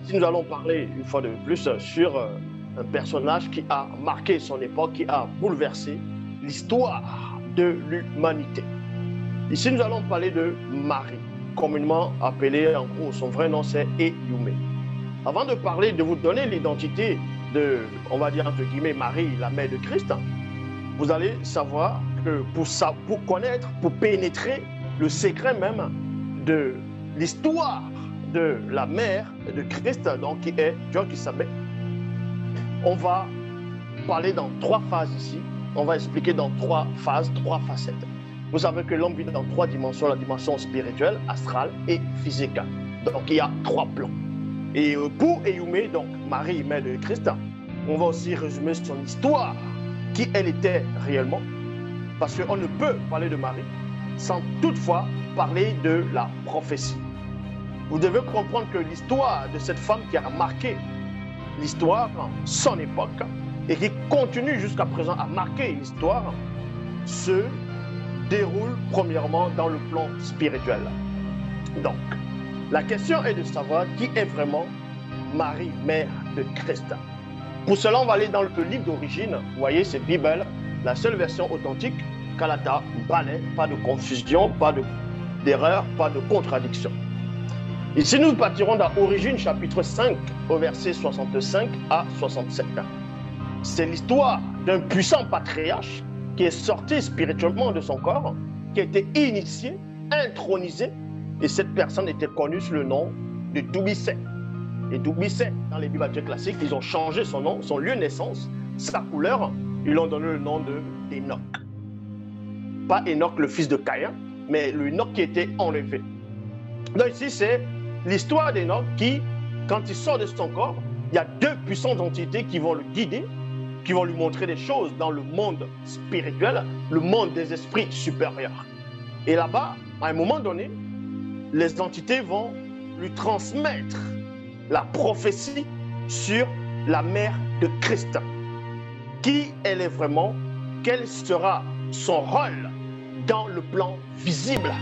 Si nous allons parler une fois de plus sur un personnage qui a marqué son époque, qui a bouleversé l'histoire de l'humanité. Ici, nous allons parler de Marie, communément appelée en gros, son vrai nom c'est Eyumé. Avant de parler, de vous donner l'identité de, on va dire entre guillemets, Marie, la mère de Christ, vous allez savoir que pour connaître, pour pénétrer le secret même de l'histoire de la mère de Christ, donc qui est Jochebed, on va parler dans 3 phases ici. On va expliquer dans 3 phases, 3 facettes. Vous savez que l'homme vit dans 3 dimensions, la dimension spirituelle, astrale et physique. Donc il y a 3 plans. Et pour Eyumé, donc Marie, mère de Christ, on va aussi résumer son histoire, qui elle était réellement, parce qu'on ne peut parler de Marie sans toutefois parler de la prophétie. Vous devez comprendre que l'histoire de cette femme qui a marqué l'histoire, son époque, et qui continue jusqu'à présent à marquer l'histoire, se déroule premièrement dans le plan spirituel. Donc, la question est de savoir qui est vraiment Marie, mère de Christ. Pour cela, on va aller dans le livre d'origine. Vous voyez, c'est Bible, la seule version authentique, Kalata, Balai, pas de confusion, pas d'erreur, pas de contradiction. Ici, nous partirons dans Origine, chapitre 5, au verset 65 à 67. C'est l'histoire d'un puissant patriarche qui est sorti spirituellement de son corps, qui a été initié, intronisé, et cette personne était connue sous le nom de Dumisset. Et Dumisset, dans les Bibles classiques, ils ont changé son nom, son lieu de naissance, sa couleur, ils lui ont donné le nom d'Enoch. Pas Enoch, le fils de Caïn, mais le Enoch qui était enlevé. Donc ici, c'est l'histoire d'Enoch qui, quand il sort de son corps, il y a 2 puissantes entités qui vont le guider, qui vont lui montrer des choses dans le monde spirituel, le monde des esprits supérieurs. Et là-bas, à un moment donné, les entités vont lui transmettre la prophétie sur la mère de Christ. Qui elle est vraiment, quel sera son rôle dans le plan visible